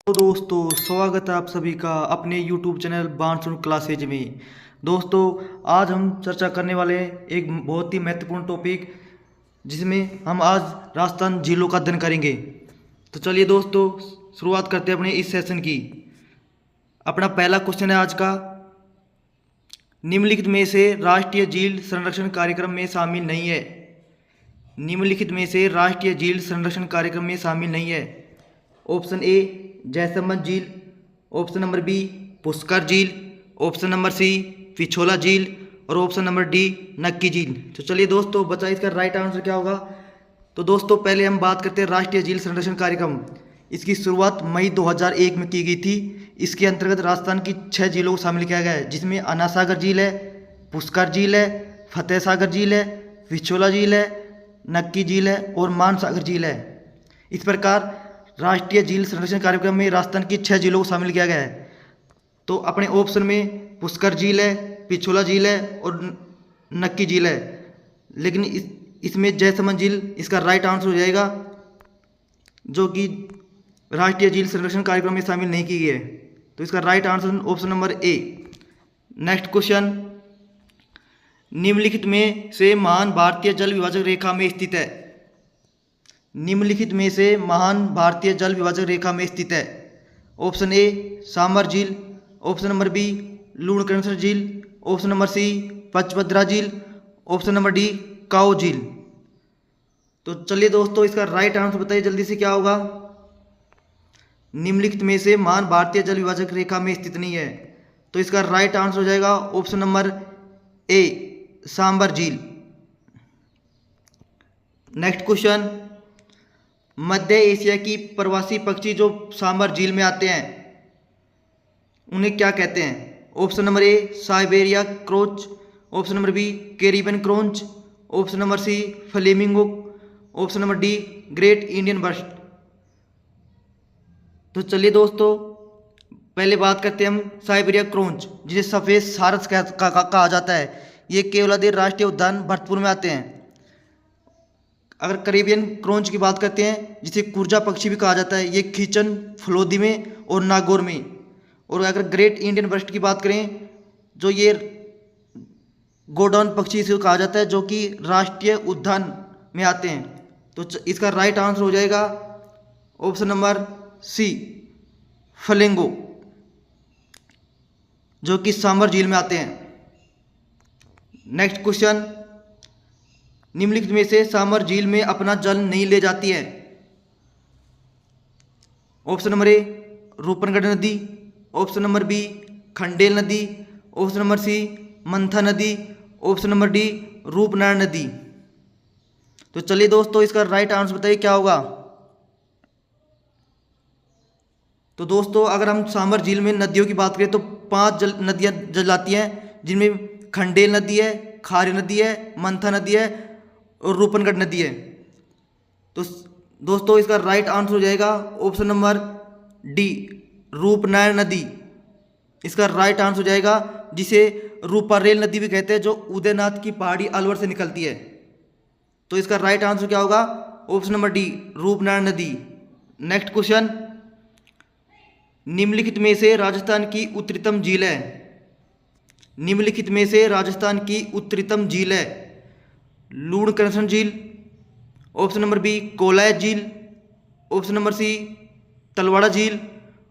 तो दोस्तों स्वागत है आप सभी का अपने YouTube चैनल बानसून क्लासेज में। दोस्तों आज हम चर्चा करने वाले हैं एक बहुत ही महत्वपूर्ण टॉपिक जिसमें हम आज राजस्थान झीलों का अध्ययन करेंगे। तो चलिए दोस्तों शुरुआत करते हैं अपने इस सेशन की। अपना पहला क्वेश्चन है आज का, निम्नलिखित में से राष्ट्रीय झील संरक्षण कार्यक्रम में शामिल नहीं है। निम्नलिखित में से राष्ट्रीय झील संरक्षण कार्यक्रम में शामिल नहीं है। ऑप्शन ए जयसमंद झील, ऑप्शन नंबर बी पुष्कर झील, ऑप्शन नंबर सी पिछोला झील और ऑप्शन नंबर डी नक्की झील। तो चलिए दोस्तों बताइए इसका राइट आंसर क्या होगा। तो दोस्तों पहले हम बात करते हैं राष्ट्रीय झील संरक्षण कार्यक्रम। इसकी शुरुआत मई 2001 में की गई थी। इसके अंतर्गत राजस्थान की 6 झीलों को शामिल किया गया है, जिसमें अन्ना सागर झील है, पुष्कर झील है, फतेह सागर झील है, पिछोला झील है, नक्की झील है और मान सागर झील है। इस प्रकार राष्ट्रीय झील संरक्षण कार्यक्रम में राजस्थान की 6 झीलों को शामिल किया गया है। तो अपने ऑप्शन में पुष्कर झील है, पिछोला झील है और नक्की झील है, लेकिन इसमें जयसमंद झील इसका राइट आंसर हो जाएगा, जो कि राष्ट्रीय झील संरक्षण कार्यक्रम में शामिल नहीं की गई है। तो इसका राइट आंसर ऑप्शन नंबर ए। नेक्स्ट क्वेश्चन, निम्नलिखित में से महान भारतीय जल विभाजक रेखा में स्थित है। निम्नलिखित में से महान भारतीय जल विभाजक रेखा में स्थित है। ऑप्शन ए सामर झील, ऑप्शन नंबर बी लूणकरणसर झील, ऑप्शन नंबर सी पचभद्रा झील, ऑप्शन नंबर डी काओ झील। तो चलिए दोस्तों इसका राइट आंसर बताइए जल्दी से क्या होगा। निम्नलिखित में से महान भारतीय जल विभाजक रेखा में स्थित नहीं है। तो इसका राइट आंसर हो जाएगा ऑप्शन नंबर ए सांबर झील। नेक्स्ट क्वेश्चन, मध्य एशिया की प्रवासी पक्षी जो सांबर झील में आते हैं उन्हें क्या कहते हैं। ऑप्शन नंबर ए साइबेरिया क्रोच, ऑप्शन नंबर बी कैरिबियन क्रोंच, option number C flamingo, option number D great Indian bird. तो चलिए दोस्तों पहले बात करते हैं हम साइबेरिया क्रोंच, जिसे सफ़ेद सारस कहा जाता है। ये केवलादेव राष्ट्रीय उद्यान भरतपुर में आते हैं। अगर कैरिबियन क्रोंच की बात करते हैं, जिसे कुर्जा पक्षी भी कहा जाता है, ये खींचन फलोदी में और नागौर में। और अगर ग्रेट इंडियन बर्ड की बात करें, जो ये गोडाउन पक्षी से कहा जाता है, जो कि राष्ट्रीय उद्यान में आते हैं। तो इसका राइट आंसर हो जाएगा ऑप्शन नंबर सी फ्लेमिंगो, जो कि सांबर झील में आते हैं। नेक्स्ट क्वेश्चन, निम्नलिखित में से सांबर झील में अपना जल नहीं ले जाती है। ऑप्शन नंबर ए रूपनगढ़ नदी, ऑप्शन नंबर बी खंडेल नदी, ऑप्शन नंबर सी मंथा नदी, ऑप्शन नंबर डी रूपनारायण नदी। तो चलिए दोस्तों इसका राइट आंसर बताइए क्या होगा। तो दोस्तों अगर हम सांबर झील में नदियों की बात करें तो 5 नदियां जल आती हैं, जिनमें खंडेल नदी है, खारी नदी है, मंथा नदी है और रूपनगढ़ नदी है। तो दोस्तों इसका राइट आंसर हो जाएगा ऑप्शन नंबर डी रूपनारायण नदी। इसका राइट आंसर हो जाएगा, जिसे रूपारेल नदी भी कहते हैं, जो उदयनाथ की पहाड़ी अलवर से निकलती है। तो इसका राइट आंसर क्या होगा, ऑप्शन नंबर डी रूपनारायण नदी। नेक्स्ट क्वेश्चन, निम्नलिखित में से राजस्थान की उत्तरीतम झील है। निम्नलिखित में से राजस्थान की उत्तरीतम झील है। लूणकरणसर झील, ऑप्शन नंबर बी कोलायत झील, ऑप्शन नंबर सी तलवाड़ा झील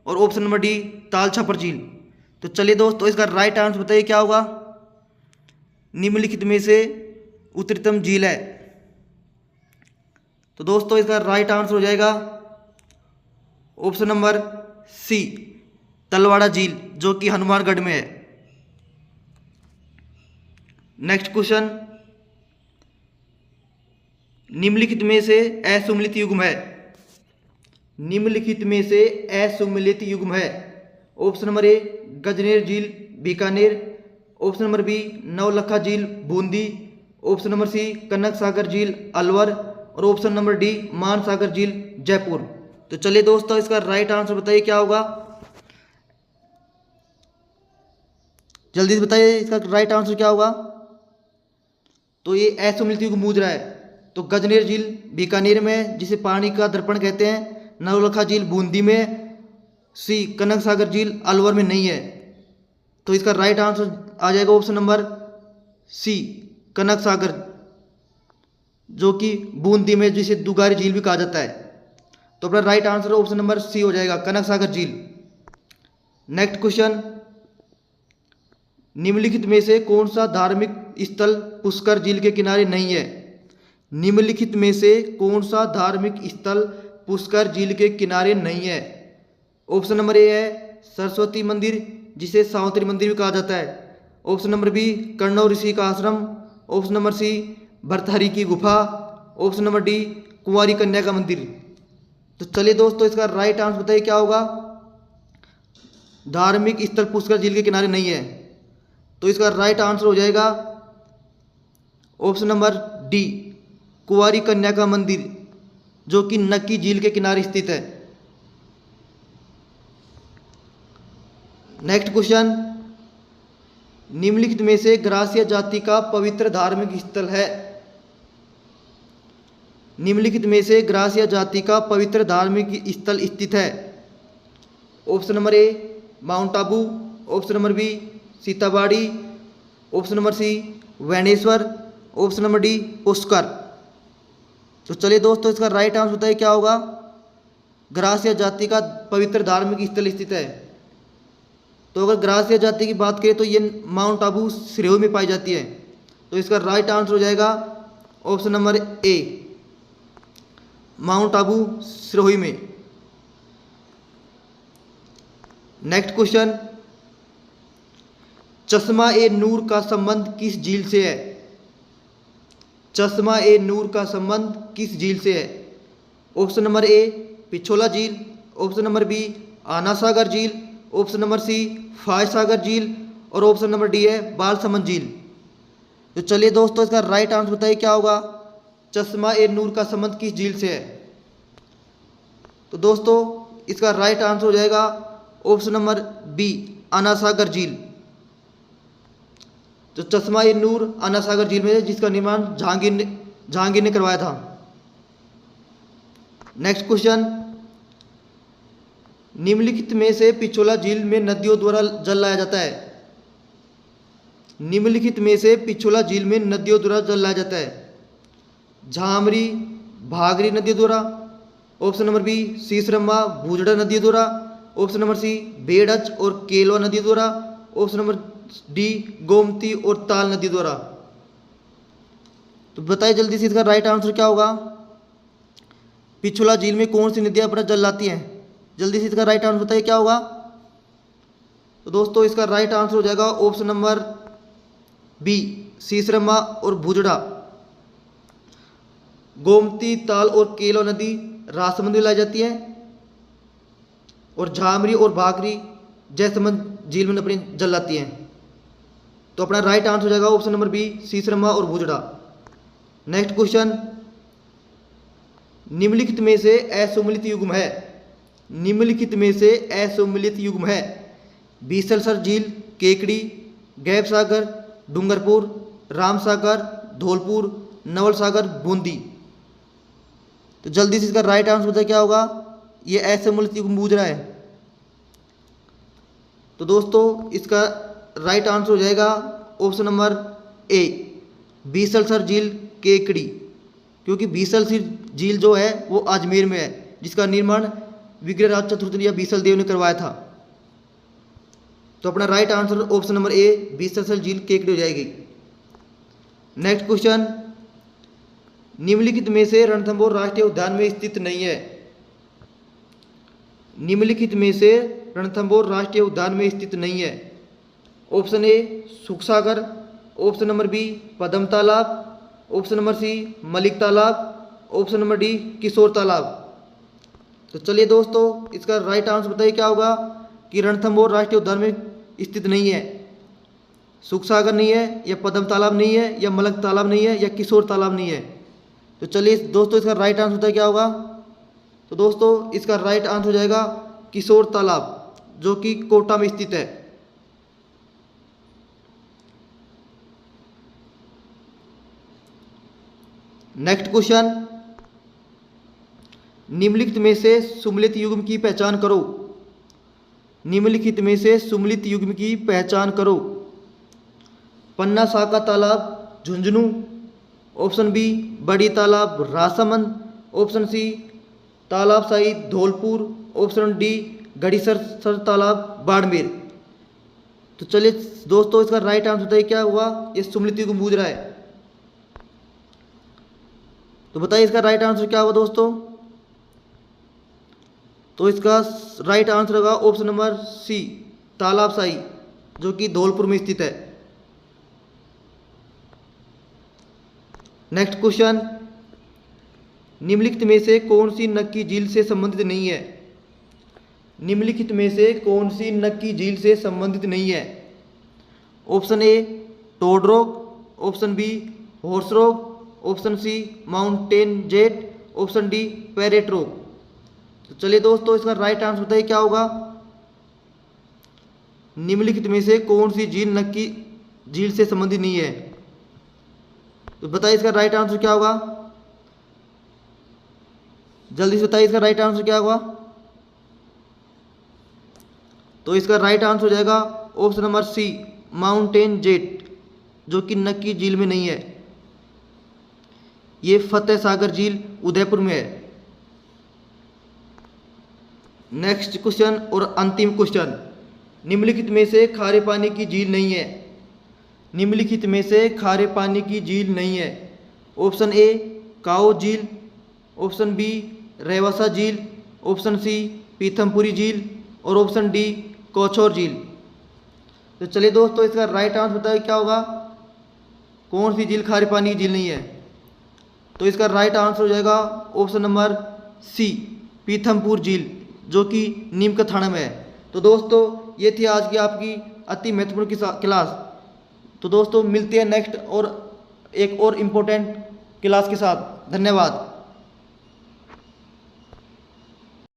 और ऑप्शन नंबर डी तालछापर झील। तो चलिए दोस्तों इसका राइट आंसर बताइए क्या होगा। निम्नलिखित में से उत्तरीतम झील है। तो दोस्तों इसका राइट आंसर हो जाएगा ऑप्शन नंबर सी तलवाड़ा झील, जो कि हनुमानगढ़ में है। नेक्स्ट क्वेश्चन, निम्नलिखित में से असुमेलित युग्म है। निम्नलिखित में से असुमेलित युग्म है। ऑप्शन नंबर ए गजनेर झील Bikaner, option number B Navlakha झील Bundi, option number C Kanak Sagar झील अलवर और ऑप्शन नंबर डी मान सागर झील जयपुर। तो चलिए दोस्तों इसका राइट आंसर बताइए क्या होगा, जल्दी से बताइए इसका राइट आंसर क्या होगा। तो ये असुमेलित युग्म बूझ रहा है। तो गजनेर झील बीकानेर में, जिसे पानी का दर्पण कहते हैं, नवलखा झील बूंदी में सी कनक सागर झील अलवर में नहीं है। तो इसका राइट आंसर आ जाएगा ऑप्शन नंबर सी कनक सागर, जो कि बूंदी में जिसे दुगारी झील भी कहा जाता है। तो अपना right answer option number C हो जाएगा कनक सागर झील। नेक्स्ट क्वेश्चन, निम्नलिखित में से कौन सा धार्मिक स्थल पुष्कर झील के किनारे नहीं है? निम्नलिखित में से कौन सा धार्मिक स्थल पुष्कर झील के किनारे नहीं है? ऑप्शन नंबर ए है सरस्वती मंदिर, जिसे सावित्री मंदिर भी कहा जाता है। ऑप्शन नंबर बी कण्व ऋषि का आश्रम। ऑप्शन नंबर सी भर्तहरि की गुफा। ऑप्शन नंबर डी कुंवारी कन्या का मंदिर। तो चलिए दोस्तों, इसका राइट आंसर बताइए क्या होगा। धार्मिक स्थल पुष्कर झील के किनारे नहीं है, तो इसका राइट आंसर हो जाएगा ऑप्शन नंबर डी कुंवारी कन्या का मंदिर, जो कि नक्की झील के किनारे स्थित है। नेक्स्ट क्वेश्चन, निम्नलिखित में से ग्रासिया जाति का पवित्र धार्मिक स्थल है? निम्नलिखित में से ग्रासिया जाति का पवित्र धार्मिक स्थल स्थित है? Option number A mount Abu. Option number B Sitabari. Option number C Vaneshwar. Option number D Pushkar. तो चलिए दोस्तों, इसका राइट आंसर बताइए क्या होगा। ग्रासिया जाति का पवित्र धार्मिक स्थल स्थित है। तो अगर ग्रासिया जाति की बात करें तो ये माउंट आबू सिरोही में पाई जाती है। तो इसका राइट आंसर हो जाएगा option number A mount Abu Sirohi में। नेक्स्ट क्वेश्चन, चश्मा ए नूर का संबंध किस झील से है? चश्मा ए नूर का संबंध किस झील से है? ऑप्शन नंबर ए पिछोला झील। ऑप्शन नंबर बी आना सागर झील। ऑप्शन नंबर सी फाय सागर झील और ऑप्शन नंबर डी है बालसमंद झील। तो चलिए दोस्तों, इसका राइट आंसर बताइए क्या होगा। चश्मा ए नूर का संबंध किस झील से है? तो दोस्तों, इसका राइट आंसर हो जाएगा ऑप्शन नंबर बी आना सागर झील। तो चश्मा ए नूर आना सागर झील में है, जिसका निर्माण जहांगीर ने करवाया था। नेक्स्ट क्वेश्चन, निम्नलिखित में से पिछोला झील में नदियों द्वारा जल लाया जाता है? निम्नलिखित में से पिछोला झील में नदियों द्वारा जल लाया जाता है? झामरी भागरी नदी द्वारा। ऑप्शन नंबर बी सीसरम्मा भूजड़ा नदी द्वारा। ऑप्शन नंबर सी बेड़च और केलवा नदी द्वारा। ऑप्शन नंबर डी गोमती और ताल नदी द्वारा। तो बताइए जल्दी से इसका राइट आंसर क्या होगा। पिछोला झील में कौन सी नदियां अपना जल लाती हैं? जल्दी से इसका राइट आंसर बताइए क्या होगा। तो दोस्तों, इसका राइट आंसर हो जाएगा ऑप्शन नंबर बी सीसरम्मा और भूजड़ा। गोमती ताल और केलो नदी राजसमंद में लाई जाती है और झामरी और भागरी जयसमंद झील में अपनी जल लाती हैं। तो अपना राइट आंसर हो जाएगा ऑप्शन नंबर बी सीसरम्मा और भूजड़ा। नेक्स्ट क्वेश्चन, निम्नलिखित में से असुमेलित युग्म है? निम्नलिखित में से असुमेलित युग्म है? बीसलसर झील, केकड़ी, गैब सागर, डूंगरपुर, रामसागर, धौलपुर, नवल सागर, बूंदी। तो जल्दी से इसका राइट आंसर बताइए क्या होगा। ये असुमेलित युग्म पूछ रहा है। तो दोस्तों, इसका राइट आंसर हो जाएगा ऑप्शन नंबर ए बीसलसर झील, केकड़ी, क्योंकि बीसलसर झील जो है वो अजमेर में है, जिसका निर्माण विग्रहराज चतुर्थ या बीसल देव ने करवाया था। तो अपना right answer option number A Bisalsar झील, केकड़ी हो जाएगी। नेक्स्ट क्वेश्चन, निम्नलिखित में से रणथंभौर राष्ट्रीय उद्यान में स्थित नहीं है? निम्नलिखित में से रणथंभौर राष्ट्रीय उद्यान में स्थित नहीं है? Option A Sukhsagar. Option number B Padma Talab. Option number सी मलिक तालाब। ऑप्शन नंबर डी किशोर तालाब। तो चलिए दोस्तों, इसका राइट आंसर बताइए क्या होगा कि रणथंभौर राष्ट्रीय उद्यान में स्थित नहीं है। सुखसागर नहीं है, या पद्म तालाब नहीं है, या मलिक तालाब नहीं है, या किशोर तालाब नहीं है। तो चलिए दोस्तों, इसका राइट आंसर बताइए क्या होगा। तो दोस्तों, इसका राइट आंसर हो जाएगा किशोर तालाब, जो कि कोटा में स्थित है। नेक्स्ट क्वेश्चन, निम्नलिखित में से सुमेलित युग्म की पहचान करो। निम्नलिखित में से सुमेलित युग्म की पहचान करो। पन्ना साका तालाब झुंझुनू, ऑप्शन बी बड़ी तालाब Rajsamand, option C Talab Shahi Dholpur, option D Garhisar सर तालाब बाड़मेर। तो चलिए दोस्तों इसका राइट आंसर बताइए क्या हुआ। ये सुमेलित युग्म पूछ रहा है, तो बताइए इसका राइट आंसर क्या हुआ दोस्तों। तो इसका राइट आंसर होगा ऑप्शन नंबर सी तालाबशाही, जो कि धौलपुर में स्थित है। नेक्स्ट क्वेश्चन, निम्नलिखित में से कौन सी नक्की झील से संबंधित नहीं है। निम्नलिखित में से कौन सी नक्की झील से संबंधित नहीं है। Option A toad rock, option B horse rock, option C mountain jet, option D parrot rock. तो चलिए दोस्तों इसका राइट आंसर बताइए क्या होगा। निम्नलिखित में से कौन सी झील नक्की झील से संबंधित नहीं है। तो बताइए इसका राइट आंसर क्या होगा, जल्दी से बताइए इसका राइट आंसर क्या होगा। तो इसका राइट आंसर हो जाएगा option number C mountain jet, जो कि नक्की झील में नहीं है। ये फतेह सागर झील उदयपुर में है। नेक्स्ट क्वेश्चन और अंतिम क्वेश्चन, निम्नलिखित में से खारे पानी की झील नहीं है। निम्नलिखित में से खारे पानी की झील नहीं है। ऑप्शन ए काओ झील, ऑप्शन बी रेवासा झील, ऑप्शन सी पीथमपुरी झील और ऑप्शन डी कौछौर झील। तो चलिए दोस्तों इसका राइट आंसर बताइए क्या होगा, कौन सी झील खारे पानी की झील नहीं है। तो इसका राइट आंसर हो जाएगा ऑप्शन नंबर सी पीथमपुर झील, जो कि नीम का थाना में है। तो दोस्तों ये थी आज की आपकी अति महत्वपूर्ण क्लास। तो दोस्तों मिलते हैं नेक्स्ट और एक और इम्पोर्टेंट क्लास के साथ। धन्यवाद।